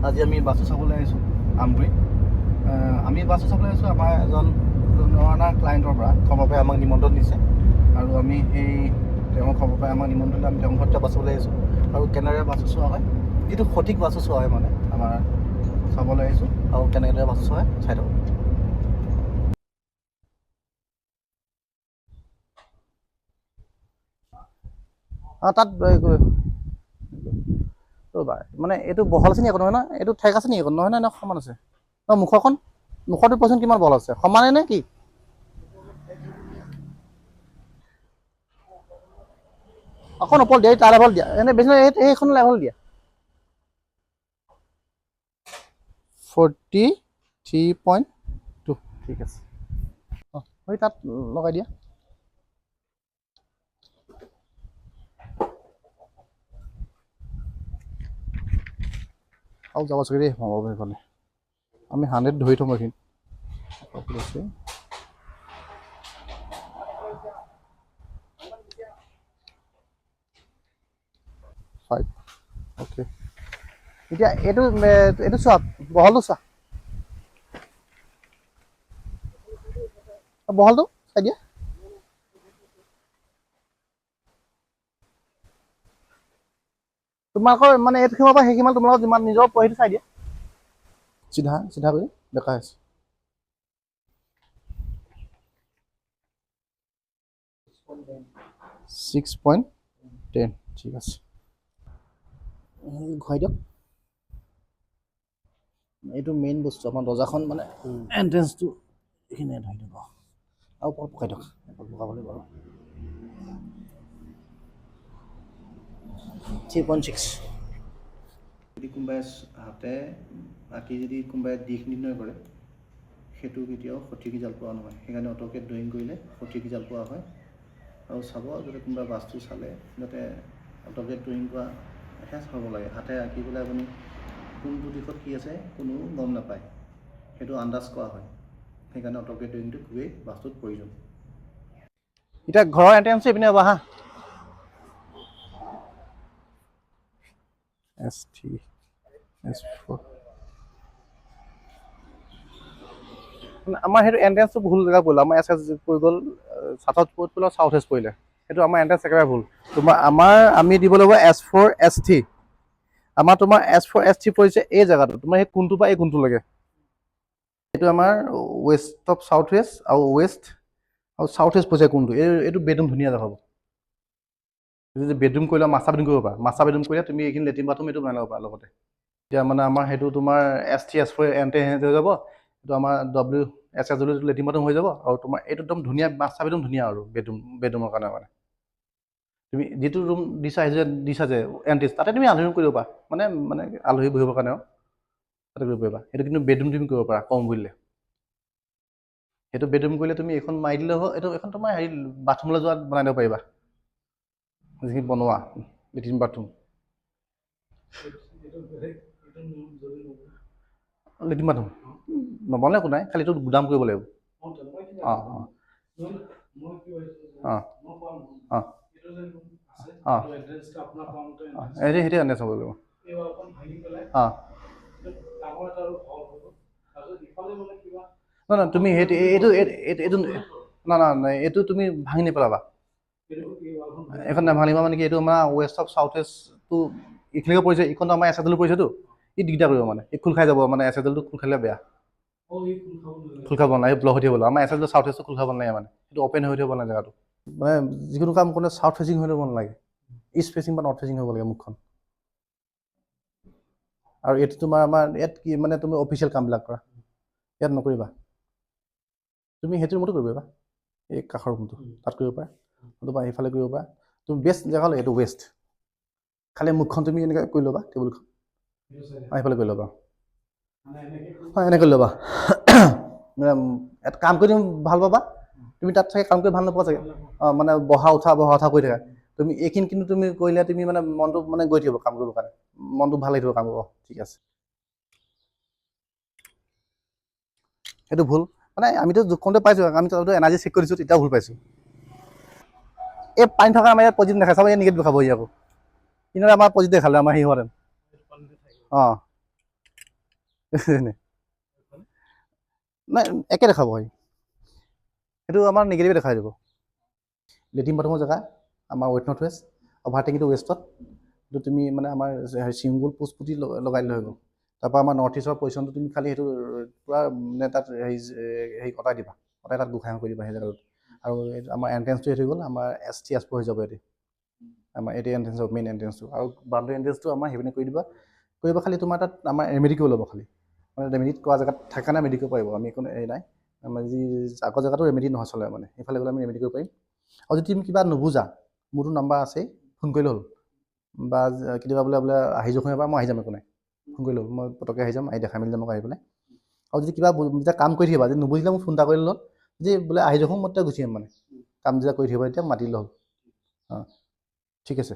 আজি আমি বাছটো চাবলৈ আহিছোঁ আমগুৰি। আমি বাছটো চাবলৈ আহিছোঁ আমাৰ এজন নৰানা ক্লায়েণ্টৰ পৰা খবৰ পাই আমাক নিমন্ত্ৰণ দিছে আৰু আমি সেই তেওঁৰ খবৰ পাই আমাক নিমন্ত্ৰণ দিলে আমি তেওঁৰ ঘৰতে বাছ চাবলৈ আহিছোঁ আৰু কেনেদৰে বাছটো চোৱা হয়, যিটো সঠিক বাছটো চোৱা হয় মানে আমাৰ চাবলৈ আহিছোঁ আৰু কেনেদৰে বাছটো চোৱা হয় চাই থাকোঁ। তাত ৰ'বা, মানে এইটো বহল আছে নি একো নহয় ন? এইটো ঠেক আছে নি একো নহয় ন? সমান আছে ন? মুখৰটো পচোন কিমান বহল আছে, সমানে নে কি? অকণ ওপৰত দিয়া, তাৰ লেভেল দিয়া, এনে বেছি এইখন লেভেল দিয়া। 43.2 ঠিক আছে। সেই তাত লগাই দিয়া। আৰু যাব চাগে দেই সোমাব সেইফালে। আমি 100 ধৰি থ'ম এইখিনি। 5 অ'কে। এতিয়া এইটো চোৱা, বহলটো চোৱা, বহলটো চাই দিয়া। তোমালোকৰ মানে এইটো সীমাৰ পৰা সেই সীমা তোমালোকৰ যিমান নিজৰ সেইটো চাই দিয়া। চিধা কৰি দেখাই আছে। 6.10 ঠিক আছে। ঘূৰাই দিয়ক। এইটো মেইন বস্তু আমাৰ দৰ্জাখন মানে এণ্ট্ৰেঞ্চটো এইখিনিয়ে ধৰি দিব আৰু ওপৰত পকাই দিয়ক। পকাবলৈ বাৰু 3.6। যদি কোনোবাই হাতে আঁকি যদি কোনোবাই দিশ নিৰ্ণয় কৰে, সেইটো কেতিয়াও সঠিক ৰিজাল্ট পোৱা নহয়। সেইকাৰণে অট'কেড ড্ৰয়িং কৰিলে সঠিক ৰিজাল্ট পোৱা হয়। আৰু চাব যাতে কোনোবা বাছটো চালে যাতে অট'কেড ড্ৰয়িং কৰাহে চাব লাগে। হাতে আঁকি পেলাই আপুনি কোনটো দিশত কি আছে কোনো গম নাপায়, সেইটো আন্দাজ কৰা হয়। সেইকাৰণে অট'কেড ড্ৰয়িংটো খুবেই বাছটোত প্ৰয়োজন। এতিয়া ঘৰৰ এণ্ট্ৰেঞ্চ এইপিনে হ'ব হা। ST S4 আমাৰ সেইটো এণ্ট্ৰেঞ্চটো ভুল জেগা পৰিলে। আমাৰ SS পৰি গ'ল, চাউথ পৰিলে, চাউথ এষ্ট পৰিলে। সেইটো আমাৰ এণ্ট্ৰেঞ্চ একেবাৰে ভুল। আমি দিব লাগিব S4 ST। আমাৰ তোমাৰ S4 ST পৰিছে এই জেগাটো, তোমাৰ সেই কোনটো পৰা এই কোনটোলৈকে। এইটো আমাৰ ৱেষ্ট অফ চাউথ ৱেষ্ট আৰু ৱেষ্ট আৰু চাউথ ৱেষ্ট পৰিছে কোনটো। এইটো বেডৰুম ধুনীয়া দেখাব। যদি বেডৰুম কৰিলে মাষ্টাৰ বেডৰুম কৰিব পাৰা। মাষ্টাৰ বেডৰুম কৰিলে তুমি এইখিনি লেট্ৰিন বাথৰুম এইটো বনাই ল'ব পাৰা লগতে। এতিয়া মানে আমাৰ সেইটো তোমাৰ ST S4 এণ্ট্ৰেঞ্চ হৈ যাব। এইটো আমাৰ WSS লেট্ৰিন বাথৰুম হৈ যাব আৰু তোমাৰ এইটো একদম ধুনীয়া মাষ্টাৰ বেডৰুম ধুনীয়া আৰু বেডৰুমৰ কাৰণে মানে তুমি যিটো ৰুম দিছা যে এণ্ট্ৰেঞ্চ তাতে তুমি আলহী ৰুম কৰিব পাৰা। মানে আলহী বহিবৰ কাৰণেও তাতে কৰিব পাৰিবা। সেইটো কিন্তু বেডৰুম তুমি কৰিব পাৰা কম বুলিলে। সেইটো বেডৰুম কৰিলে তুমি এইখন মাৰি দিলে হ'ল। এইখন তোমাৰ হেৰি বাথৰুমলৈ যোৱা বনাই দিব পাৰিবা, যিখিনি বনোৱা লেট্ৰিন বাথৰুম। লেট্ৰিন বাথৰুম নবনালে একো নাই, খালি এইটো গুদাম কৰিব লাগিব। অঁ অঁ অঁ অঁ অঁ সেইটোৱে এণ্ট্ৰেঞ্চ হ'ব লাগিব। অঁ নহয় তুমি এইটো নাই এইটো তুমি ভাঙি নেপেলাবা। এইখন নাভাঙিবা মানে কি, এইটো আমাৰ ৱেষ্ট অফ চাউথ ৱেষ্টটো এইখিনিকে পৰিছে। এইখনটো আমাৰ SSL পৰিছেতো, ই দিগদাৰ কৰিব মানে এই খোল খাই যাব। মানে SSLটো খোল খালে বেয়া। খোল খাব নালাগে, ব্লক হৈ থাকিব লাগিব। আমাৰ SSL চাউথ ৱেষ্টটো খোল খাব নালাগে, মানে সেইটো অপেন হৈ থাকিব লাগে জেগাটো। মানে যিকোনো কাম কৰিলে চাউথ ফেচিং হৈ থাকিব নালাগে, ইষ্ট ফেচিং বা নৰ্থ ফেচিং হ'ব লাগে মুখখন। আৰু এইটো আমাৰ ইয়াত কি মানে তুমি অফিচিয়েল কামবিলাক কৰা, ইয়াত নকৰিবা। তুমি সেইটো ৰুমতো কৰিব পাৰিবা, এই কাষৰ ৰুমটো তাত কৰিব পাৰা, নতুবা এইফালে কৰিব পাৰা। তুমি বেষ্ট জেগা হ'লে এইটো ৱেষ্ট। খালি মুখখন তুমি এনেকৈ কৰি ল'বা, টেবুলখন এইফালে কৰি ল'বা। হয় এনেকৈ ল'বা। এটা কাম কৰি তুমি ভাল পাবা, তুমি তাত চাগে কাম কৰি ভাল নোপোৱা চাগে। অঁ মানে বহা উঠা কৰি থাকা তুমি। এইখিনি কিন্তু তুমি কৰিলে তুমি মানে মনটো মানে গৈ থাকিব কাম কৰিবৰ কাৰণে, মনটো ভাল লাগিব কাম কৰিব। ঠিক আছে, সেইটো ভুল। মানে আমিতো জোখতে পাইছোঁ, আমি তাতো এনাৰ্জি চেক কৰি দিছোঁ, তেতিয়াও ভুল পাইছোঁ। এই পানী থকা আমাৰ ইয়াত পজিটিভ দেখাই চাব, ইয়াত নিগেটিভ দেখাব। আকৌ কিন্তু আমাৰ পজিটিভ দেখালে আমাৰ হেৰি হোৱাহেঁতেন। অঁ নাই একে দেখাব হয়, সেইটো আমাৰ নিগেটিভে দেখাই দিব। লেট্ৰিন বাথৰুমৰ জেগা আমাৰ ৱেষ্ট নৰ্থ ৱেষ্ট, অভাৰটেকিংটো ৱেষ্টত, সেইটো তুমি মানে আমাৰ চিংগুল পোষ্ট পুটি লগাই দিলে হৈ গ'ল। তাৰপৰা আমাৰ নৰ্থ ইষ্টৰ পজিশ্যনটো তুমি খালি সেইটো পূৰা মানে তাত হেৰি কটাই দিবা, কটাই তাত গোসাঁই কৰি দিবা সেই জেগাটোত। আৰু আমাৰ এণ্ট্ৰেঞ্চটো এইটো হৈ গ'ল আমাৰ ST S4 হৈ যাব এটি, আমাৰ এইটো এণ্ট্ৰেঞ্চ হ'ব মেইন এণ্ট্ৰেঞ্চটো। আৰু বাউণ্ডেৰী এণ্ট্ৰেঞ্চটো আমাৰ সেইপিনে কৰি দিবা, কৰিব খালি তোমাৰ তাত আমাৰ ৰেমেডিকেও ল'ব খালি, মানে ৰেমেডিত কৰা জেগাত থাকে কাৰণে ৰেমেডি কৰিব পাৰিব, আমি একো হেৰি নাই। আমাৰ যি আগৰ জেগাটো ৰেমেডি নহয় চলে মানে, সেইফালে গ'লে আমি ৰেমেডি কৰিব পাৰিম। আৰু যদি তুমি কিবা নুবুজা মোৰতো নাম্বাৰ আছেই, ফোন কৰিলে হ'ল। বা কেতিয়াবা বোলে আহি যোৱা পৰা মই আহি যাম, একো নাই, ফোন কৰিলে হ'ল, মই পটককৈ আহি যাম, আহি দেখাই মেলি যাম আকৌ আহি পেলাই। আৰু যদি কিবা যেতিয়া কাম কৰি থাকিবা, যদি নুবুজিলে মোক ফোন এটা কৰিলে হ'ল, যে বোলে আহি যাওঁ মই তেতিয়া গুচি আহিম মানে, কাম যেতিয়া কৰি থাকিবা তেতিয়া মাতি দিলে হ'ল। অঁ ঠিক আছে।